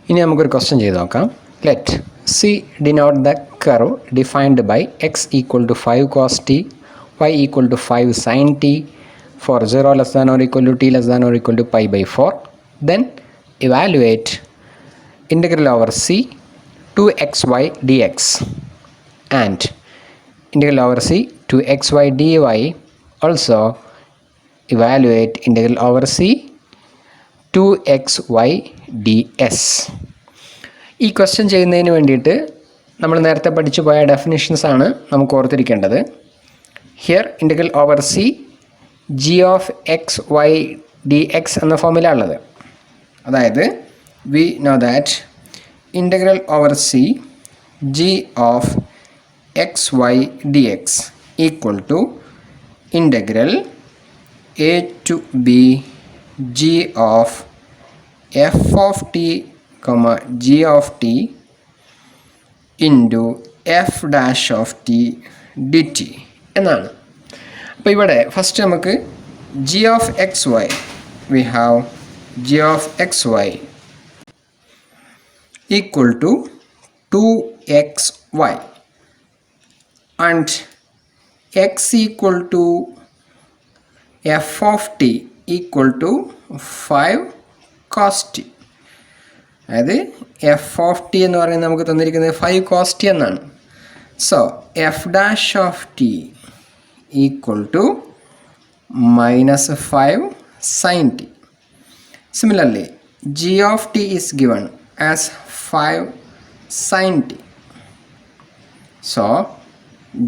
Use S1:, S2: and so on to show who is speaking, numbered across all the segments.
S1: ഇനി നമുക്കൊരു ക്വസ്റ്റ്യൻ ചെയ്ത് നോക്കാം. Let C denote the curve defined by x equal to 5 cos t, y equal to 5 sin t for 0 less than or equal to t less than or equal to pi by 4. Then evaluate integral over c 2xy dx and integral over c 2xy dy. Also evaluate integral over c 2xy ds. ഈ question ചെയ്യുന്നതിന് വേണ്ടിയിട്ട് നമ്മൾ നേരത്തെ പഠിച്ചു പോയ definitions ആണ് നമുക്ക് ഓർത്തിരിക്കേണ്ടത്. Here integral over C G of X Y D X എന്ന ഫോമിലാണുള്ളത്. അതായത് we know that integral over C G of X Y D X equal to integral A to B G of F of T g of t into f dash of t dt എന്നാണ്. അപ്പോൾ ഇവിടെ first നമുക്ക് g of xy, we have g of xy equal to 2xy and x equal to f of t equal to 5 cos t. അതായത് f of t എന്ന് പറയുന്നത് നമുക്ക് തന്നിരിക്കുന്നത് 5 cos t എന്നാണ്. So f dash of t equal to -5 sin t. Similarly g of t is given as 5 sin t. So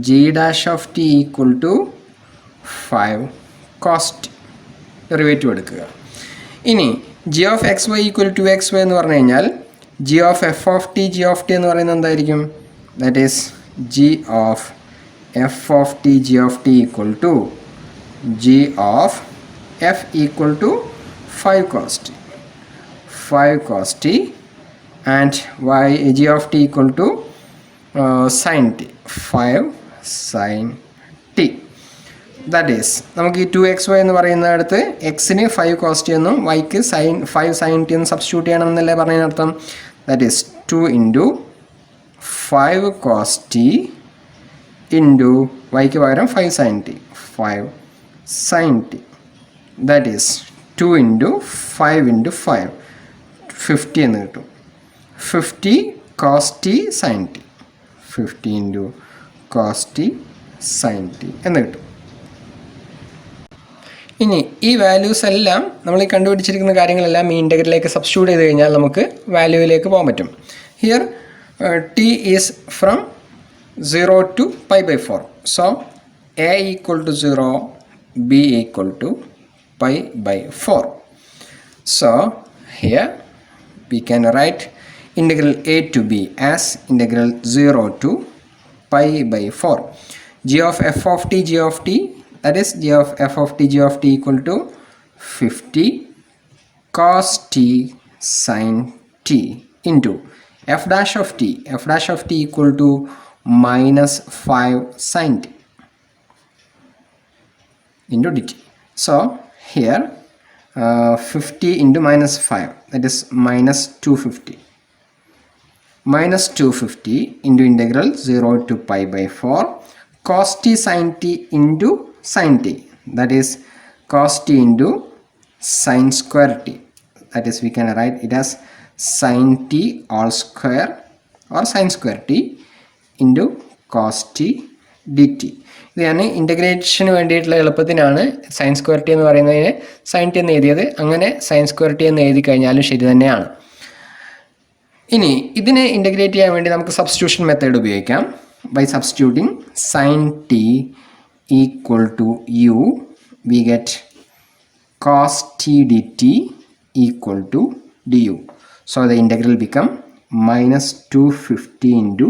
S1: g dash of t equal to 5 cos t. Derivative എടുക്കുക. ഇനി g of X y equal to x y എന്ന് പറഞ്ഞു കഴിഞ്ഞാൽ g of F of t g of t എന്ന് പറയുന്നത് എന്തായിരിക്കും? That is g of F of t g of t equal to g of f equal to 5 cos t and y g of t equal to sine t 5 sin t. That is നമുക്ക് ഈ 2xy എന്ന് പറയുന്നിടത്ത് എക്സിന് 5 cos t എന്നും വൈക്ക് 5 sin t എന്നും substitute ചെയ്യണമെന്നല്ലേ പറഞ്ഞതിനർത്ഥം. That is 2 into 5 cos t into വൈക്ക് പകരം 5 sin t 5 sin t. That is 2 into 5 into 5 50 എന്ന് കിട്ടും. 50 cos t sin t 50 into cos t sin t എന്ന് കിട്ടും. ഇനി ഈ വാല്യൂസ് എല്ലാം നമ്മൾ ഈ കണ്ടുപിടിച്ചിരിക്കുന്ന കാര്യങ്ങളെല്ലാം ഈ ഇൻ്റഗ്രലിലേക്ക് സബ്സ്റ്റിറ്റ്യൂട്ട് ചെയ്ത് കഴിഞ്ഞാൽ നമുക്ക് വാല്യൂവിലേക്ക് പോകാൻ പറ്റും. Here t is from 0 to pi by 4. So a equal to 0, b equal to pi by 4. So here we can write integral A to b as integral 0 to pi by 4. G of F of t g of t, that is g of f of t equal to 50 cos t sin t into f dash of t equal to -5 sin t into dt. So here 50 into -5, that is -250. -250 into integral 0 to pi by 4 cos t sin t into sin t, that is cos t into sin square t, that is we can write it as sin t all square or sin square t into cos t dt. ഇത് ഞാൻ ഇൻ്റഗ്രേഷന് വേണ്ടിയിട്ടുള്ള എളുപ്പത്തിനാണ് sine square T എന്ന് പറയുന്നതിന് sine t എന്ന് എഴുതിയത്. അങ്ങനെ sine square T എന്ന് എഴുതി കഴിഞ്ഞാലും ശരി തന്നെയാണ്. ഇനി ഇതിനെ ഇൻ്റഗ്രേറ്റ് ചെയ്യാൻ വേണ്ടി നമുക്ക് സബ്സ്റ്റിറ്റ്യൂഷൻ മെത്തേഡ് ഉപയോഗിക്കാം. By substituting sin t equal to u, we get cos t dt equal to du. So the integral become -250 into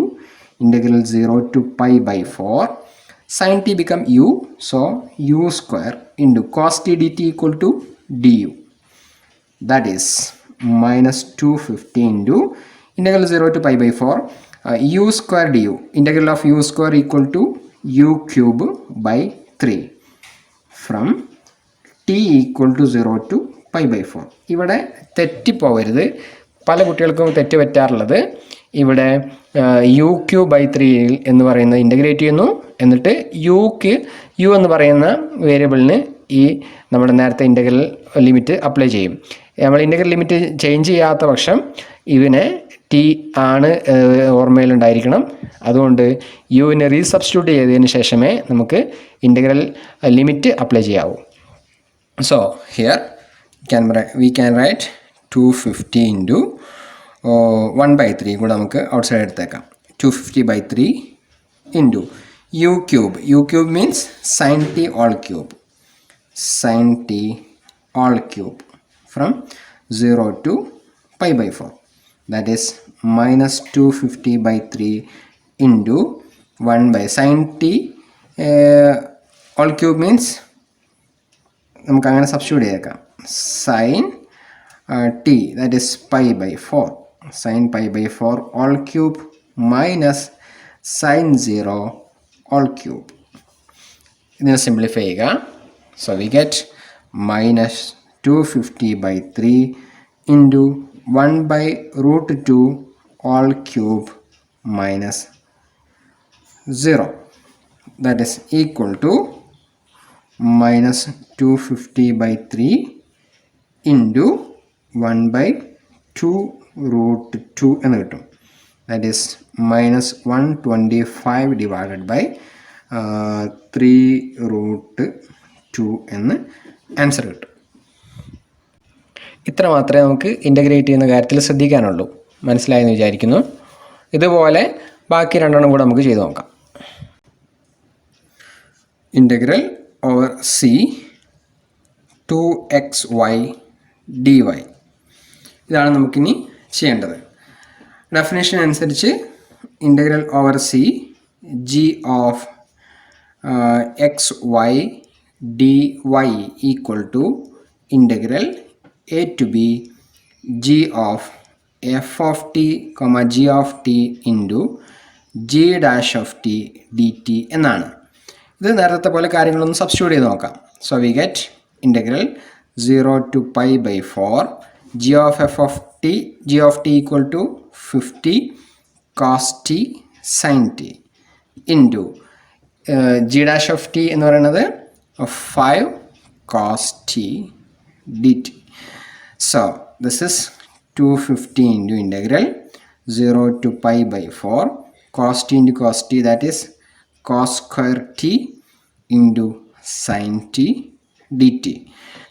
S1: integral 0 to pi by 4. Sin t become u, so u square into cos t dt equal to du. That is -250 into integral 0 to pi by 4. U square du, integral of u square equal to u cube by 3 from t equal to 0 to pi by 4. ഇവിടെ തെറ്റിപ്പോവരുത്. പല കുട്ടികൾക്കും തെറ്റ് പറ്റാറുള്ളത് ഇവിടെ U Q by 3 എന്ന് പറയുന്നത് integrate ചെയ്യുന്നു, എന്നിട്ട് U എന്ന് പറയുന്ന വേരിയബിളിന് ഈ നമ്മുടെ നേരത്തെ ഇൻ്റഗ്രൽ ലിമിറ്റ് അപ്ലൈ ചെയ്യും. നമ്മൾ ഇൻ്റഗ്രൽ ലിമിറ്റ് ചേഞ്ച് ചെയ്യാത്ത പക്ഷം ഇതിനെ ടി ആണ് ഓർമ്മയിലുണ്ടായിരിക്കണം. അതുകൊണ്ട് യുവിനെ റീസബ്സ്റ്റിറ്റ്യൂട്ട് ചെയ്തതിന് ശേഷമേ നമുക്ക് ഇൻ്റഗ്രൽ ലിമിറ്റ് അപ്ലൈ ചെയ്യാവൂ. So here we can write 250 into 1/3 കൂടെ നമുക്ക് ഔട്ട് സൈഡ് എടുത്തേക്കാം. 250/3 into u cube. u cube means sin t all cube. Sin t all cube from 0 to pi/4. That is minus 250/3 into 1 by sin t all cube means നമുക്ക് അങ്ങനെ substitute ചെയ്തേക്കാം. sin t, that is pi/4. sin pi/4 all cube minus sin 0 all cube. ഇതിനെ simplify ചെയ്യുക. So we get minus 250/3 into 1/√2 all cube minus 0. That is equal to minus 250/3 into 1/2√2 എന്ന് കിട്ടും. That is minus 125 divided by 3√2 എന്ന് answer കിട്ടും. ഇത്ര മാത്രമേ നമുക്ക് integrate ചെയ്യുന്ന കാര്യത്തിൽ ശ്രദ്ധിക്കാനുള്ളൂ. മനസ്സിലായെന്ന് വിചാരിക്കുന്നു. ഇതുപോലെ ബാക്കി രണ്ടെണ്ണം കൂടെ നമുക്ക് ചെയ്ത് നോക്കാം. Integral over C 2xy dy. ഇതാണ് നമുക്കിനി ചെയ്യേണ്ടത്. ഡെഫിനേഷൻ അനുസരിച്ച് integral over C G of xy dy equal to integral a to b g of f of t, g of t into g dash of t dt എന്നാണ്. ഇത് നേരത്തെ പോലെ കാര്യങ്ങളൊന്ന് substitute ചെയ്ത് നോക്കാം. So we get integral 0 to pi/4 g of f of t, g of t equal to 50 cos t sin t into g dash of t എന്ന് പറയുന്നത് 5 cos t dt. So this is 250 into integral 0 to pi/4 cos t into cos t, that is cos square t into sin t dt.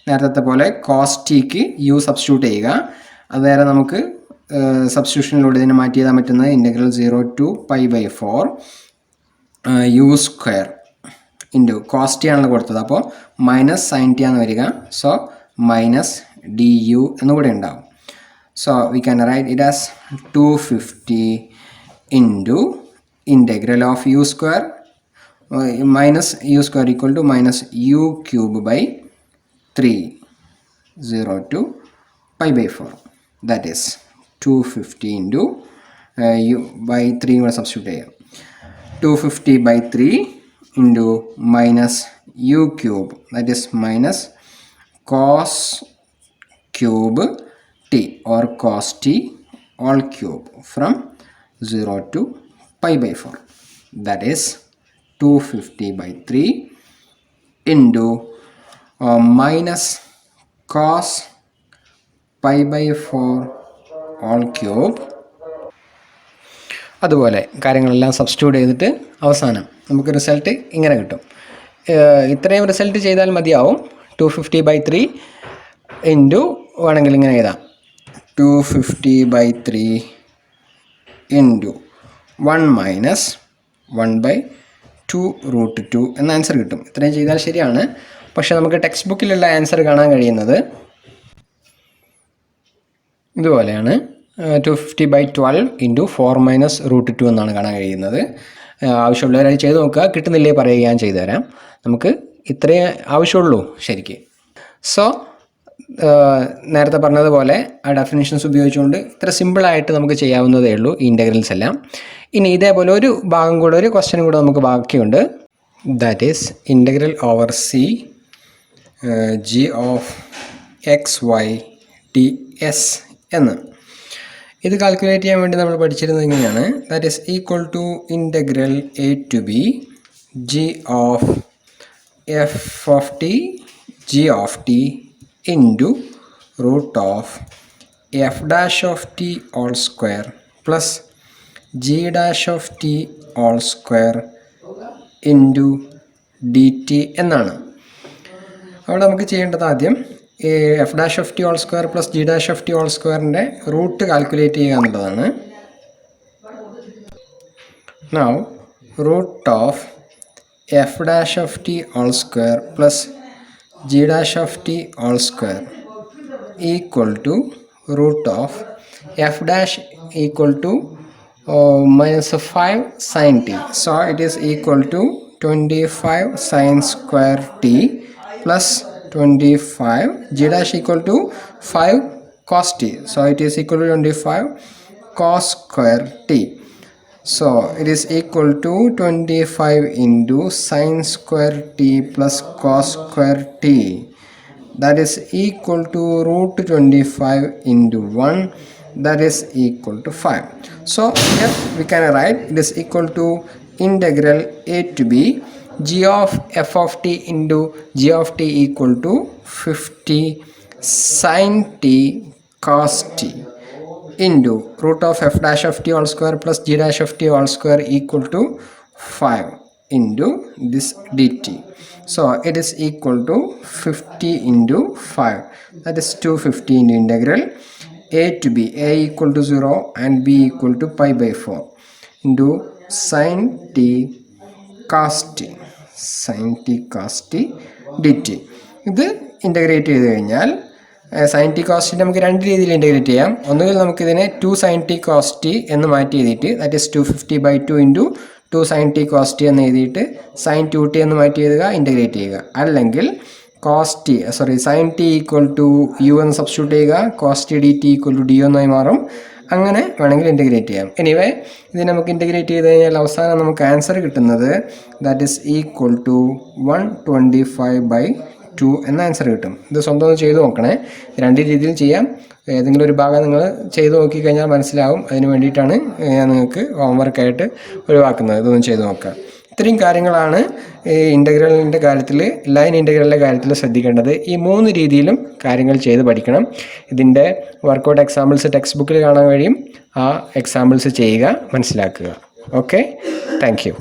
S1: നേരത്തെ പോലെ cos tick U substitute ചെയ്യുക. അത് നേരെ നമുക്ക് സബ്സ്റ്റിറ്റ്യൂഷനിലൂടെ ഇതിനെ മാറ്റി എഴുതാൻ പറ്റുന്നത് integral 0 to pi/4 u square into cos t ആണല്ലോ കൊടുത്തത്, അപ്പോൾ മൈനസ് സൈൻ ടി ആണ് വരിക. സോ മൈനസ് ഡി യു എന്നുകൂടെ ഉണ്ടാവും. So we can write it as 250 into integral of u square minus u square equal to minus u cube by 3 0 to pi/4. That is 250 into u by 3 കൂടെ substitute ചെയ്യാം. 250/3 into minus u cube, that is minus cos cube t or cos t all cube from 0 to pi/4. That is 250/3 into minus cos pi/4 all cube. അതുപോലെ കാര്യങ്ങളെല്ലാം substitute ചെയ്തിട്ട് അവസാനം നമുക്ക് result ഇങ്ങനെ കിട്ടും. ഇത്രയും റിസൾട്ട് ചെയ്താൽ മതിയാവും. 250/3 ഇൻറ്റു വേണമെങ്കിൽ ഇങ്ങനെ എഴുതാം 250/3 ഇൻറ്റു 1 മൈനസ് 1/2√2 എന്ന ആൻസർ കിട്ടും. ഇത്രയും ചെയ്താൽ ശരിയാണ്. പക്ഷേ നമുക്ക് ടെക്സ്റ്റ് ബുക്കിലുള്ള ആൻസർ കാണാൻ കഴിയുന്നത് ഇതുപോലെയാണ്. 250/12 ഇൻറ്റു 4 മൈനസ് √2 എന്നാണ് കാണാൻ കഴിയുന്നത്. ആവശ്യമുള്ളവരായി ചെയ്ത് നോക്കുക. കിട്ടുന്നില്ലേ പറയുക, ഞാൻ ചെയ്തു തരാം. നമുക്ക് ഇത്രയേ ആവശ്യമുള്ളൂ ശരിക്ക്. സോ നേരത്തെ പറഞ്ഞതുപോലെ ആ ഡെഫിനിഷൻസ് ഉപയോഗിച്ചുകൊണ്ട് ഇത്ര സിമ്പിളായിട്ട് നമുക്ക് ചെയ്യാവുന്നതേ ഉള്ളൂ ഈ ഇൻ്റഗ്രൽസ് എല്ലാം. ഇനി ഇതേപോലെ ഒരു ഭാഗം കൂടെ, ഒരു ക്വസ്റ്റ്യൻ കൂടെ നമുക്ക് ബാക്കിയുണ്ട്. That is integral over C G of X y t s എന്ന്. ഇത് കാൽക്കുലേറ്റ് ചെയ്യാൻ വേണ്ടി നമ്മൾ പഠിച്ചിരുന്നത് എങ്ങനെയാണ്? That is equal to integral A to B G of F of t g of t into root of F dash of T all square plus G dash of T all square into d t എന്നാണ്. അവിടെ നമുക്ക് ചെയ്യേണ്ടത് ആദ്യം f dash of T all square plus G dash of T whole സ്ക്വയറിൻ്റെ root calculate ചെയ്യുക എന്നുള്ളതാണ്. Now root of F dash of T all square plus G dash of T all square equal to root of F dash equal to -5 sin t. So it is equal to 25 sin square t plus 25 g dash equal to 5 cos t. So it is equal to 25 cos square t. So it is equal to 25 into sin square t plus cos square t. That is equal to root 25 into 1. That is equal to 5. So here we can write it is equal to integral a to b g of f of t into g of t equal to 50 sin t cos t into root of f dash of t all square plus g dash of t all square equal to 5 into this dt. So it is equal to 50 into 5. That is 250 into integral a to b, a equal to 0 and b equal to pi by 4 into sin t cos t dt. ഇത് integrate ചെയ്ത് കഴിഞ്ഞാൽ sine t cost നമുക്ക് രണ്ട് രീതിയിൽ integrate ചെയ്യാം. ഒന്നുകിൽ നമുക്കിതിനെ 2 sin t cos t എന്ന് മാറ്റി എഴുതിയിട്ട് that is 250/2 into 2 sin t cos t എന്ന് എഴുതിയിട്ട് sin 2t എന്ന് മാറ്റി എഴുതുക, ഇൻ്റഗ്രേറ്റ് ചെയ്യുക. അല്ലെങ്കിൽ sin t equal to u എന്ന് സബ്സ്റ്റിറ്റ്യൂട്ട് ചെയ്യുക, cos t dt equal to d എന്നായി മാറും. അങ്ങനെ വേണമെങ്കിൽ ഇൻ്റഗ്രേറ്റ് ചെയ്യാം. എനിവേ ഇത് നമുക്ക് ഇൻ്റഗ്രേറ്റ് ചെയ്ത് കഴിഞ്ഞാൽ അവസാനം നമുക്ക് ആൻസർ കിട്ടുന്നത് ദാറ്റ് ഈസ് ഈക്വൽ ടു 125/2 എന്ന ആൻസർ കിട്ടും. ഇത് സ്വന്തം ഒന്ന് ചെയ്ത് നോക്കണേ. രണ്ട് രീതിയിൽ ചെയ്യാം. ഏതെങ്കിലും ഒരു ഭാഗം നിങ്ങൾ ചെയ്ത് നോക്കിക്കഴിഞ്ഞാൽ മനസ്സിലാവും. അതിന് വേണ്ടിയിട്ടാണ് ഞാൻ നിങ്ങൾക്ക് ഹോംവർക്കായിട്ട് ഒഴിവാക്കുന്നത്. ഇതൊന്നും ചെയ്ത് നോക്കാം. ഇത്രയും കാര്യങ്ങളാണ് ഇൻ്റഗ്രലിൻ്റെ കാര്യത്തിൽ, ലൈൻ ഇൻ്റഗ്രലിൻ്റെ കാര്യത്തിൽ ശ്രദ്ധിക്കേണ്ടത്. ഈ 3 രീതിയിലും കാര്യങ്ങൾ ചെയ്ത് പഠിക്കണം. ഇതിൻ്റെ വർക്കൗട്ട് എക്സാമ്പിൾസ് ടെക്സ്റ്റ് ബുക്കിൽ കാണാൻ കഴിയും. ആ എക്സാമ്പിൾസ് ചെയ്യുക, മനസ്സിലാക്കുക. Okay, thank you.